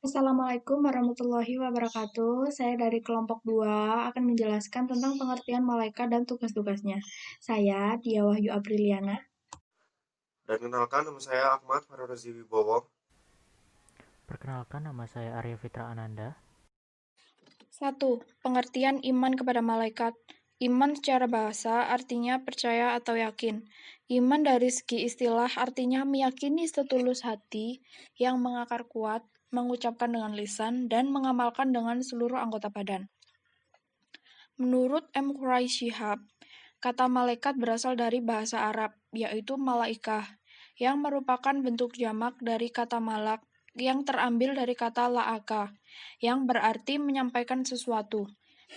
Assalamualaikum warahmatullahi wabarakatuh. Saya dari kelompok 2 akan menjelaskan tentang pengertian malaikat dan tugas-tugasnya. Saya Dia Wahyu Apriliana. Dan kenalkan, nama saya Ahmad Farozi Wibowo. Perkenalkan, nama saya Arya Fitra Ananda. 1. Pengertian iman kepada malaikat. Iman secara bahasa artinya percaya atau yakin. Iman dari segi istilah artinya meyakini setulus hati yang mengakar kuat, mengucapkan dengan lisan, dan mengamalkan dengan seluruh anggota badan. Menurut M. Quraish Shihab, kata malaikat berasal dari bahasa Arab, yaitu malaikah, yang merupakan bentuk jamak dari kata malak, yang terambil dari kata la'aka, yang berarti menyampaikan sesuatu.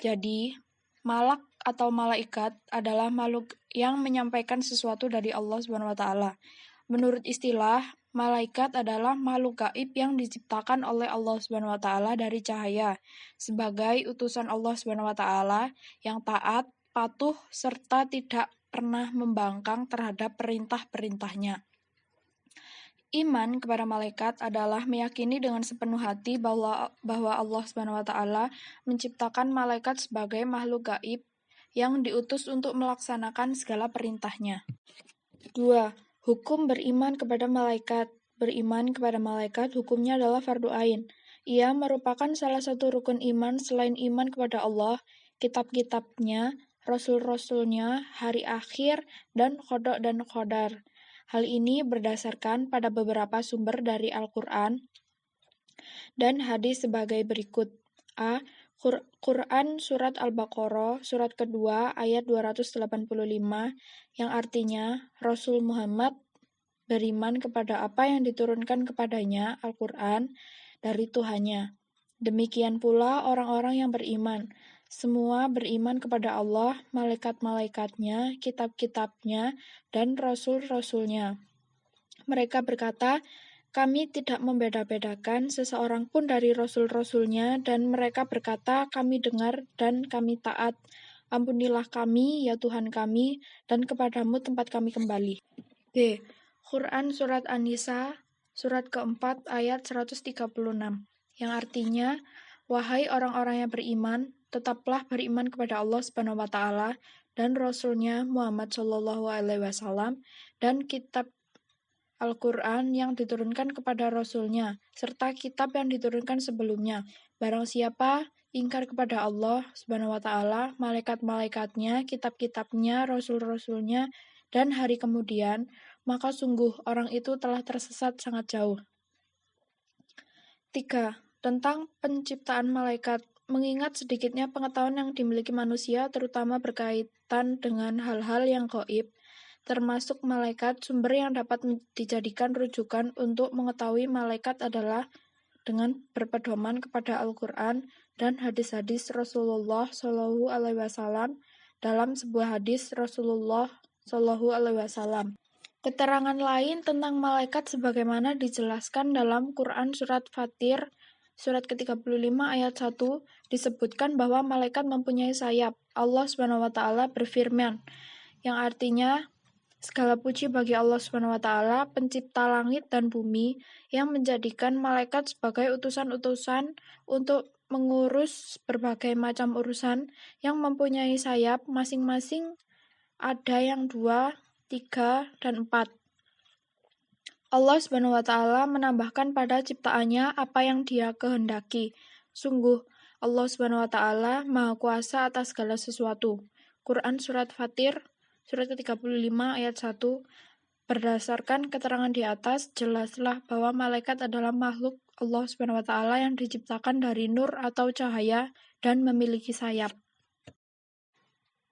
Jadi, malak atau malaikat adalah makhluk yang menyampaikan sesuatu dari Allah SWT. Menurut istilah, malaikat adalah makhluk gaib yang diciptakan oleh Allah SWT dari cahaya, sebagai utusan Allah SWT yang taat, patuh, serta tidak pernah membangkang terhadap perintah-perintahnya. Iman kepada malaikat adalah meyakini dengan sepenuh hati bahwa Allah SWT menciptakan malaikat sebagai makhluk gaib yang diutus untuk melaksanakan segala perintahnya. 2. Hukum beriman kepada malaikat. Beriman kepada malaikat hukumnya adalah fardu ain. Ia merupakan salah satu rukun iman selain iman kepada Allah, kitab-kitabnya, rasul-rasulnya, hari akhir, dan qada dan qadar. Hal ini berdasarkan pada beberapa sumber dari Al-Quran dan hadis sebagai berikut. A. Quran Surat Al-Baqarah, surat kedua, ayat 285, yang artinya, Rasul Muhammad beriman kepada apa yang diturunkan kepadanya, Al-Quran, dari Tuhannya. Demikian pula orang-orang yang beriman. Semua beriman kepada Allah, malaikat-malaikatnya, kitab-kitabnya, dan rasul-rasulnya. Mereka berkata, kami tidak membeda-bedakan seseorang pun dari rasul-rasulnya, dan mereka berkata, kami dengar dan kami taat. Ampunilah kami, ya Tuhan kami, dan kepadamu tempat kami kembali. B. Quran Surat An-Nisa, surat keempat, ayat 136, yang artinya, wahai orang-orang yang beriman, tetaplah beriman kepada Allah Subhanahu wa Ta'ala dan Rasul-Nya Muhammad SAW, dan kitab Al-Quran yang diturunkan kepada Rasul-Nya, serta kitab yang diturunkan sebelumnya. Barang siapa ingkar kepada Allah Subhanahu wa Ta'ala, malaikat-malaikatnya, kitab-kitabnya, rasul-rasulnya, dan hari kemudian, maka sungguh orang itu telah tersesat sangat jauh. 3. Tentang penciptaan malaikat. Mengingat sedikitnya pengetahuan yang dimiliki manusia, terutama berkaitan dengan hal-hal yang gaib, termasuk malaikat, sumber yang dapat dijadikan rujukan untuk mengetahui malaikat adalah dengan berpedoman kepada Al-Quran dan hadis-hadis Rasulullah SAW. Dalam sebuah hadis Rasulullah SAW, keterangan lain tentang malaikat sebagaimana dijelaskan dalam Quran Surat Fatir, surat ke-35 ayat 1, disebutkan bahwa malaikat mempunyai sayap. Allah SWT berfirman, yang artinya, segala puji bagi Allah SWT, pencipta langit dan bumi, yang menjadikan malaikat sebagai utusan-utusan untuk mengurus berbagai macam urusan, yang mempunyai sayap masing-masing, ada yang 2, 3, dan 4. Allah SWT menambahkan pada ciptaannya apa yang Dia kehendaki. Sungguh, Allah SWT Maha Kuasa atas segala sesuatu. Quran Surat Fatir, surat ke-35 ayat 1, berdasarkan keterangan di atas, jelaslah bahwa malaikat adalah makhluk Allah SWT yang diciptakan dari nur atau cahaya dan memiliki sayap.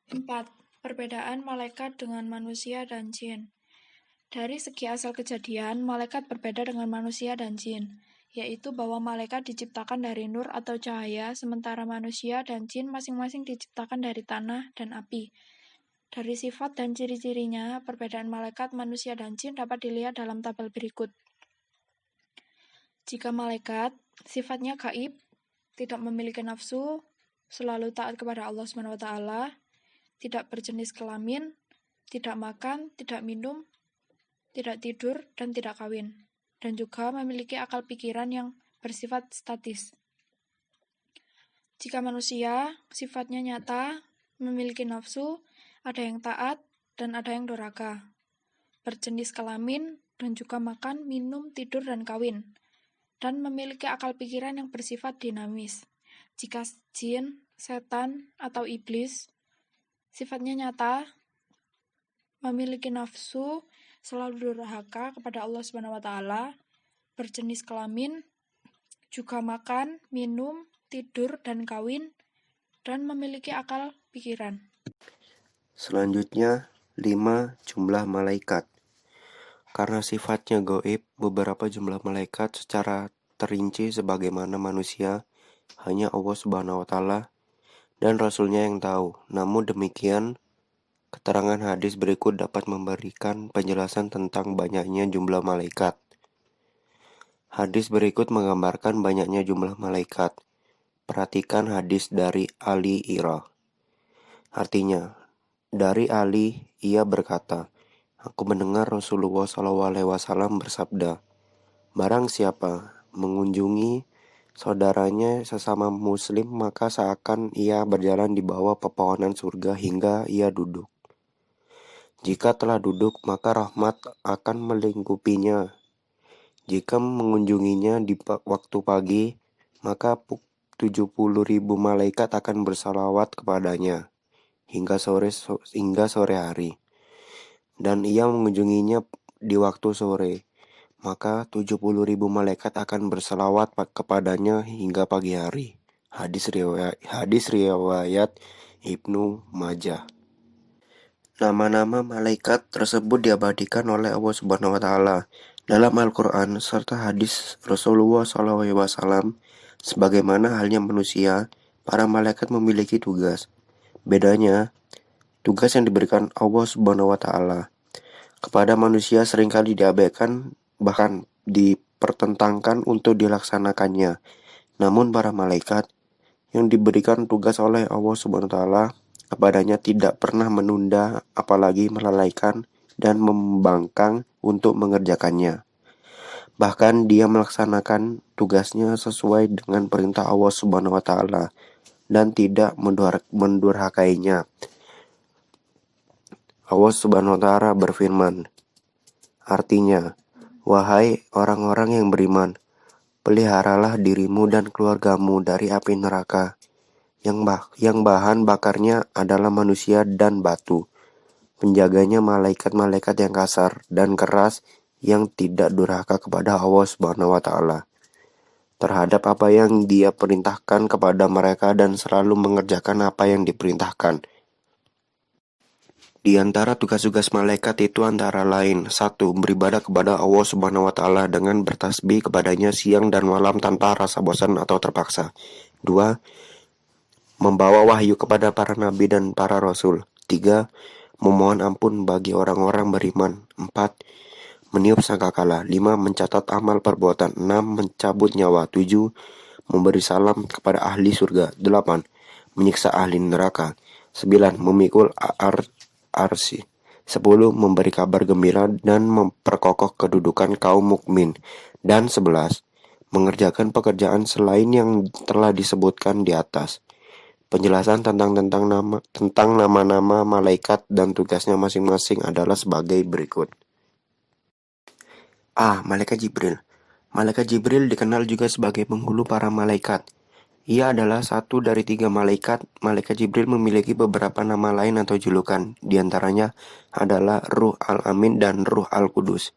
4. Perbedaan malaikat dengan manusia dan jin. Dari segi asal kejadian, malaikat berbeda dengan manusia dan jin, yaitu bahwa malaikat diciptakan dari nur atau cahaya, sementara manusia dan jin masing-masing diciptakan dari tanah dan api. Dari sifat dan ciri-cirinya, perbedaan malaikat, manusia, dan jin dapat dilihat dalam tabel berikut. Jika malaikat, sifatnya gaib, tidak memiliki nafsu, selalu taat kepada Allah SWT, tidak berjenis kelamin, tidak makan, tidak minum, tidak tidur, dan tidak kawin, dan juga memiliki akal pikiran yang bersifat statis. Jika manusia sifatnya nyata, memiliki nafsu, ada yang taat, dan ada yang durhaka, berjenis kelamin, dan juga makan, minum, tidur, dan kawin, dan memiliki akal pikiran yang bersifat dinamis. Jika jin, setan, atau iblis sifatnya nyata, memiliki nafsu, selalu durhaka kepada Allah SWT, berjenis kelamin, juga makan, minum, tidur, dan kawin, dan memiliki akal pikiran. Selanjutnya, 5. Jumlah malaikat. Karena sifatnya gaib, beberapa jumlah malaikat secara terinci sebagaimana manusia hanya Allah Subhanahu wa Ta'ala dan Rasulnya yang tahu. Namun demikian, keterangan hadis berikut dapat memberikan penjelasan tentang banyaknya jumlah malaikat. Hadis berikut menggambarkan banyaknya jumlah malaikat. Perhatikan hadis dari Ali Ira. Artinya, dari Ali, ia berkata, aku mendengar Rasulullah SAW bersabda, barang siapa mengunjungi saudaranya sesama muslim, maka seakan ia berjalan di bawah pepohonan surga hingga ia duduk. Jika telah duduk, maka rahmat akan melingkupinya. Jika mengunjunginya di waktu pagi, maka 70.000 malaikat akan bersalawat kepadanya hingga sore hari. Dan ia mengunjunginya di waktu sore, maka 70.000 malaikat akan bersalawat kepadanya hingga pagi hari. Hadis riwayat Ibnu Majah. Nama-nama malaikat tersebut diabadikan oleh Allah Subhanahu wa Ta'ala dalam Al-Quran serta hadis Rasulullah SAW. Sebagaimana halnya manusia, para malaikat memiliki tugas. Bedanya, tugas yang diberikan Allah Subhanahu wa Ta'ala kepada manusia seringkali diabaikan, bahkan dipertentangkan untuk dilaksanakannya. Namun para malaikat yang diberikan tugas oleh Allah Subhanahu wa Ta'ala kepadanya tidak pernah menunda, apalagi melalaikan dan membangkang untuk mengerjakannya. Bahkan dia melaksanakan tugasnya sesuai dengan perintah Allah Subhanahu wa Ta'ala dan tidak mendurhakainya. Allah Subhanahu wa Ta'ala berfirman, artinya, wahai orang-orang yang beriman, peliharalah dirimu dan keluargamu dari api neraka yang bahan bakarnya adalah manusia dan batu. Penjaganya malaikat-malaikat yang kasar dan keras yang tidak durhaka kepada Allah Subhanahu wa Ta'ala terhadap apa yang Dia perintahkan kepada mereka dan selalu mengerjakan apa yang diperintahkan. Di antara tugas-tugas malaikat itu antara lain, 1. Beribadah kepada Allah Subhanahu wa Ta'ala dengan bertasbih kepadanya siang dan malam tanpa rasa bosan atau terpaksa. 2. Membawa wahyu kepada para nabi dan para rasul. 3. Memohon ampun bagi orang-orang beriman. 4. Meniup sangkakala. 5. Mencatat amal perbuatan. 6. Mencabut nyawa. 7. Memberi salam kepada ahli surga. 8. Menyiksa ahli neraka. 9. Memikul arsi. 10. Memberi kabar gembira dan memperkokoh kedudukan kaum mukmin. Dan 11. Mengerjakan pekerjaan selain yang telah disebutkan di atas. Penjelasan tentang nama-nama malaikat dan tugasnya masing-masing adalah sebagai berikut. A. Malaikat Jibril. Malaikat Jibril dikenal juga sebagai penghulu para malaikat. Ia adalah satu dari 3 malaikat. Malaikat Jibril memiliki beberapa nama lain atau julukan. Di antaranya adalah Ruh Al-Amin dan Ruh Al-Qudus.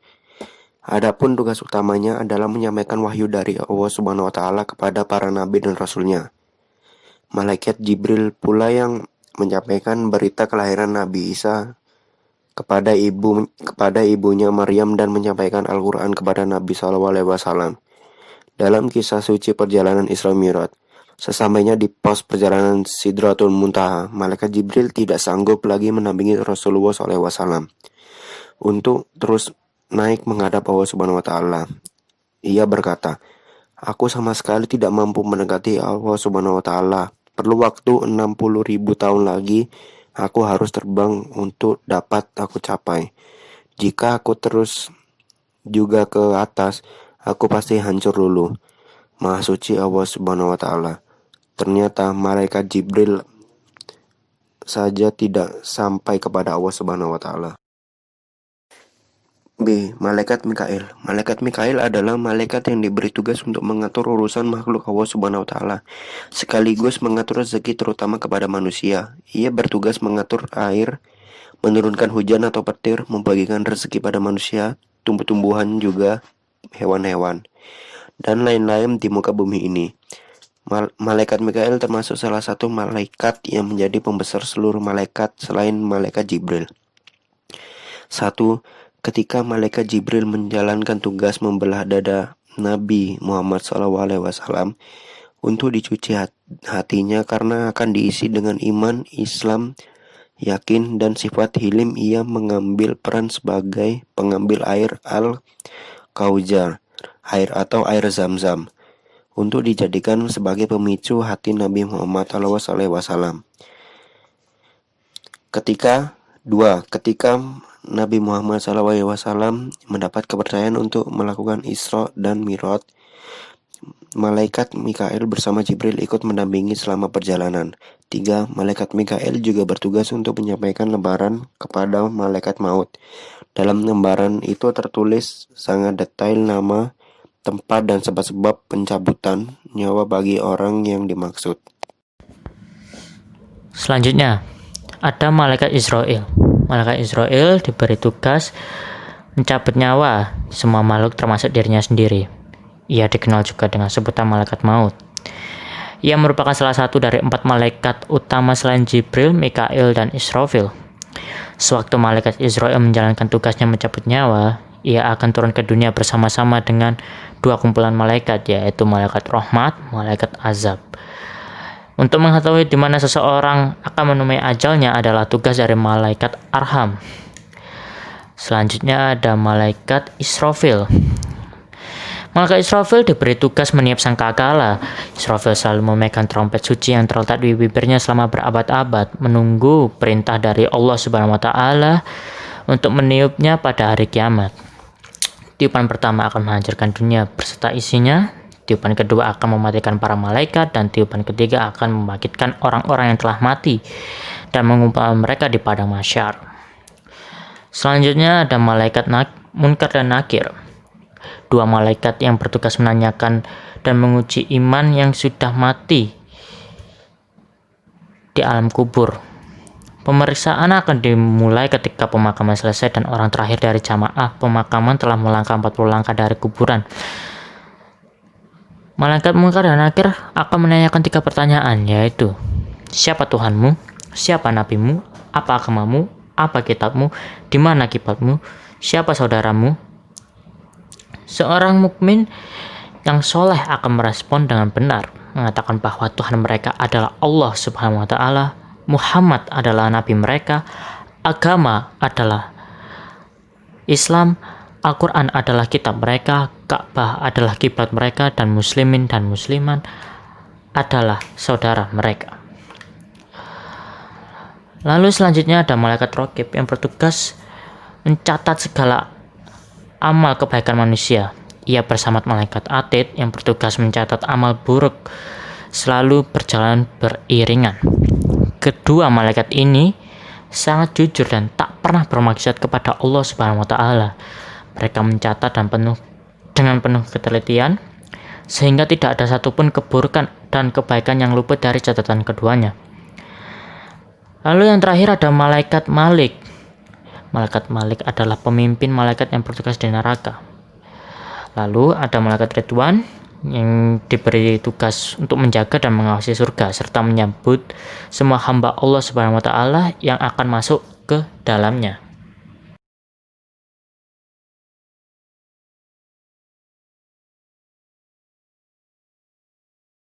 Adapun tugas utamanya adalah menyampaikan wahyu dari Allah Subhanahu wa Ta'ala kepada para nabi dan rasulnya. Malaikat Jibril pula yang menyampaikan berita kelahiran Nabi Isa kepada ibunya Maryam dan menyampaikan Al-Quran kepada Nabi SAW. Dalam kisah suci perjalanan Isra Mi'raj, sesampainya di pos perjalanan Sidratul Muntaha, Malaikat Jibril tidak sanggup lagi mendampingi Rasulullah SAW untuk terus naik menghadap Allah Subhanahu wa Ta'ala. Ia berkata, aku sama sekali tidak mampu mendekati Allah Subhanahu wa Ta'ala. Perlu waktu 60.000 tahun lagi aku harus terbang untuk dapat aku capai. Jika aku terus juga ke atas, aku pasti hancur dulu. Maha Suci Allah Subhanahu wa Ta'ala. Ternyata malaikat Jibril saja tidak sampai kepada Allah Subhanahu wa Ta'ala. B. Malaikat Mikail. Malaikat Mikail adalah malaikat yang diberi tugas untuk mengatur urusan makhluk Allah Subhanahu wa Ta'ala, sekaligus mengatur rezeki terutama kepada manusia. Ia bertugas mengatur air, menurunkan hujan atau petir, membagikan rezeki pada manusia, tumbuh-tumbuhan juga hewan-hewan, dan lain-lain di muka bumi ini. Malaikat Mikail termasuk salah satu malaikat yang menjadi pembesar seluruh malaikat selain malaikat Jibril. 1. Ketika malaikat Jibril menjalankan tugas membelah dada Nabi Muhammad SAW untuk dicuci hatinya karena akan diisi dengan iman, Islam, yakin, dan sifat hilim, ia mengambil peran sebagai pengambil air Al-Kautsar, air atau air Zam-Zam, untuk dijadikan sebagai pemicu hati Nabi Muhammad SAW. Ketika Nabi Muhammad SAW mendapat kepercayaan untuk melakukan Isra dan Mi'raj, malaikat Mikail bersama Jibril ikut mendampingi selama perjalanan. 3. Malaikat Mikail juga bertugas untuk menyampaikan lembaran kepada malaikat maut. Dalam lembaran itu tertulis sangat detail nama, tempat, dan sebab-sebab pencabutan nyawa bagi orang yang dimaksud. Selanjutnya, ada malaikat Israel. Malaikat Israel diberi tugas mencabut nyawa semua makhluk termasuk dirinya sendiri. Ia dikenal juga dengan sebutan malaikat maut. Ia merupakan salah satu dari 4 malaikat utama selain Jibril, Mikail, dan Israfil. Sewaktu malaikat Israel menjalankan tugasnya mencabut nyawa, ia akan turun ke dunia bersama-sama dengan 2 kumpulan malaikat, yaitu malaikat rahmat, malaikat azab. Untuk mengetahui di mana seseorang akan menemui ajalnya adalah tugas dari malaikat Arham. Selanjutnya ada malaikat Israfil. Malaikat Israfil diberi tugas meniup sangkakala. Israfil selalu memegang trompet suci yang terletak di bibirnya selama berabad-abad, menunggu perintah dari Allah Subhanahu wa Ta'ala untuk meniupnya pada hari kiamat. Tiupan pertama akan menghancurkan dunia berserta isinya. Tiupan kedua akan mematikan para malaikat, dan tiupan ketiga akan membangkitkan orang-orang yang telah mati dan mengumpulkan mereka di padang mahsyar. Selanjutnya ada malaikat Munkar dan Nakir. 2 malaikat yang bertugas menanyakan dan menguji iman yang sudah mati di alam kubur. Pemeriksaan akan dimulai ketika pemakaman selesai dan orang terakhir dari jamaah pemakaman telah melangkah 40 langkah dari kuburan. Malaikat Munkar dan Nakir akan menanyakan 3 pertanyaan, yaitu: siapa Tuhanmu? Siapa nabimu? Apa agamamu? Apa kitabmu? Di mana kiblatmu? Siapa saudaramu? Seorang mukmin yang soleh akan merespon dengan benar, mengatakan bahwa Tuhan mereka adalah Allah Subhanahu wa Ta'ala, Muhammad adalah nabi mereka, agama adalah Islam, Al-Quran adalah kitab mereka, Ka'bah adalah kiblat mereka, dan muslimin dan musliman adalah saudara mereka. Lalu selanjutnya ada malaikat Raqib yang bertugas mencatat segala amal kebaikan manusia. Ia bersama malaikat Atid yang bertugas mencatat amal buruk, selalu berjalan beriringan. Kedua malaikat ini sangat jujur dan tak pernah bermaksud kepada Allah Subhanahu wa Ta'ala. Mereka mencatat dengan penuh ketelitian, sehingga tidak ada satupun keburukan dan kebaikan yang luput dari catatan keduanya. Lalu yang terakhir ada malaikat Malik. Malaikat Malik adalah pemimpin malaikat yang bertugas di neraka. Lalu ada malaikat Ridwan yang diberi tugas untuk menjaga dan mengawasi surga serta menyambut semua hamba Allah Subhanahu wa Ta'ala yang akan masuk ke dalamnya.